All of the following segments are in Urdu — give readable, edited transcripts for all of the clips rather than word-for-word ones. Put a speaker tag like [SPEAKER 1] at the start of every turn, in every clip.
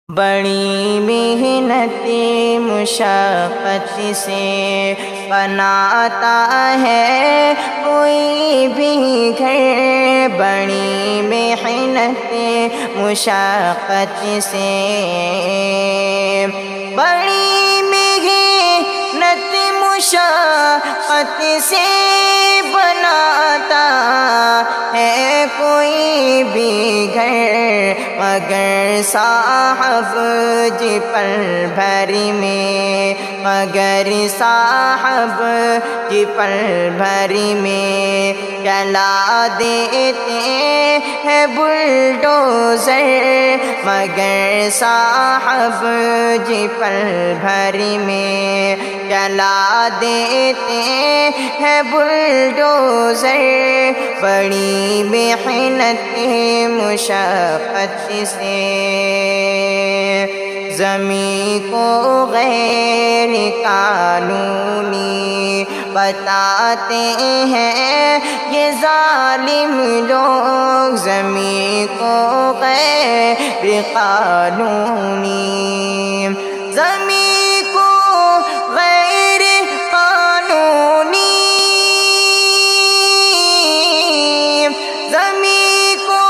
[SPEAKER 1] بڑی محنت مشقت سے بناتا ہے کوئی بھی گھر، بڑی محنت مشقت سے، بڑی محنت مشقت سے بناتا ہے کوئی بھی گھر، مگر صاحب جی پل بھر میں، مگر صاحب جی پل بھر میں چلا دیتے ہیں بلڈوزر، مگر صاحب جی پل بھر میں چلا دیتے ہیں بلڈوزر، بڑی محنت مشقت سے زمین کو غیر قانونی بتاتے ہیں یہ ظالم لوگ، زمین کو غیر قانونی، زمین کو غیر قانونی، زمین کو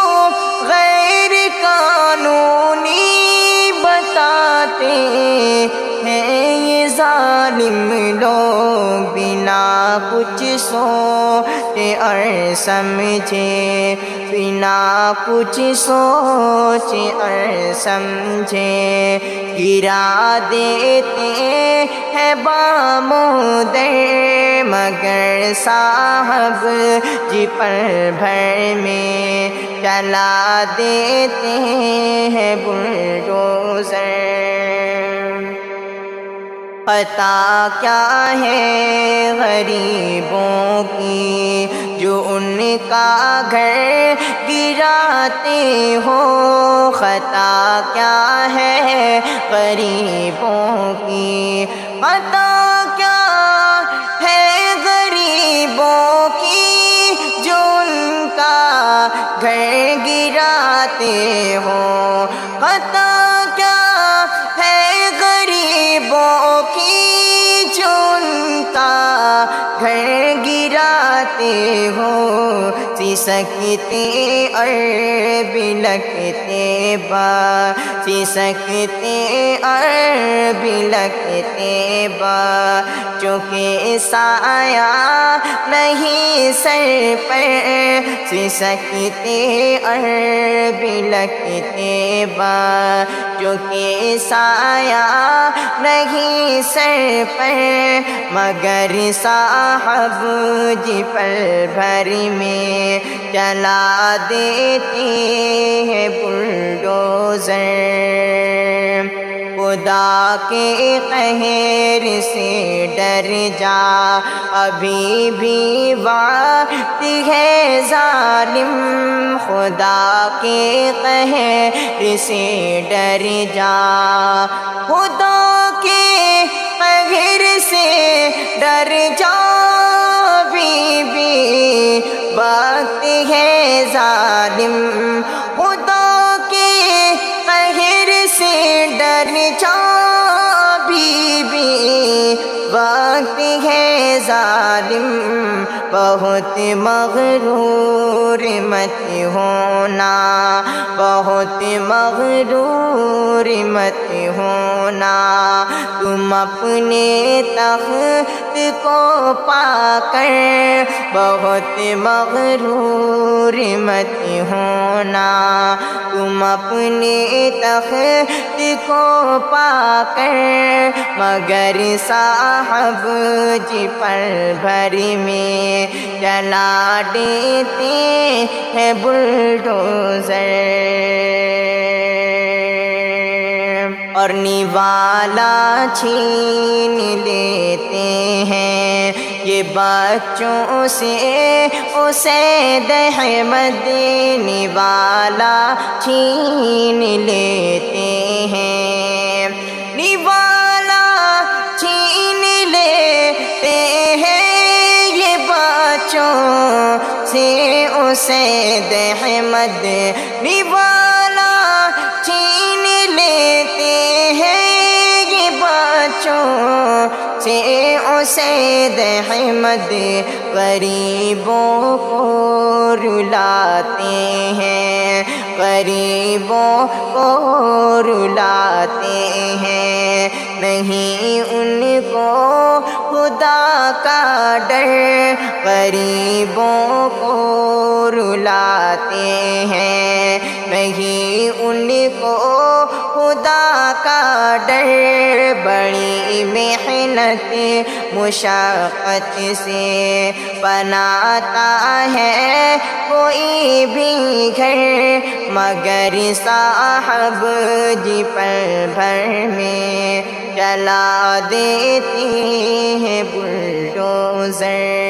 [SPEAKER 1] غیر قانونی بتاتے ہیں یہ ظالم لوگ، بنا کچھ سوچے اور سمجھے، بنا کچھ سوچے اور سمجھے گرا دیتے ہیں بامودر، مگر صاحب جی پل بھر میں چلا دیتے ہیں بلڈوزر۔ خطا کیا ہے غریبوں کی جو ان کا گھر گراتے ہو، خطا کیا ہے غریبوں کی، خطا کیا ہے غریبوں کی جو ان کا گھر گراتے ہو، خطا کیا ہے غریبوں کی جو ان کا گھر گراتے ہو، سسکتے اور بلکتے با، سسکتے اور بلکتے با، چونکہ سایہ نہیں سر پر، سسکتے اور بلکتے با، چونکہ سایہ نہیں سر پر، مگر صاحب جی پل بھر میں چلا دیتے ہیں بلڈوزر، خدا کے قہر سے ڈر جا ابھی بھی وقت ہے ظالم، خدا کے قہر سے ڈر جا، خدا کے قہر سے ڈر جا ابھی بھی وقت ہے ظالم، خدا کے قہر سے ڈر جا ابھی بھی وقت ہے ظالم، بہت مغرور مت ہونا، بہت مغرور مت ہونا، تم اپنے تخت کو پا کر بہت مغرور مت ہونا، تم اپنے تخت کو پا کر مگر صاحب جی پل بھر میں چلا دیتے ہیں بلڈوزر، اور نوالا چھین لیتے ہیں یہ بچوں سے اسید احمد، نوالا چھین لیتے ہیں، نوالا چھین لیتے ہیں یہ بچوں سے اسید احمد، نوالا چھین لیتے سے اسید احمد غریبوں کو رلاتے ہیں، غریبوں کو رلاتے ہیں۔ نہیں ان کو خدا کا ڈر، غریبوں کو رلاتے ہیں۔ نہیں ان کو خدا کا ڈر، بڑی محنت مشقت سے بناتا ہے کوئی بھی گھر، مگر صاحب جی پل بھر میں چلا دیتی ہے بلڈوزر۔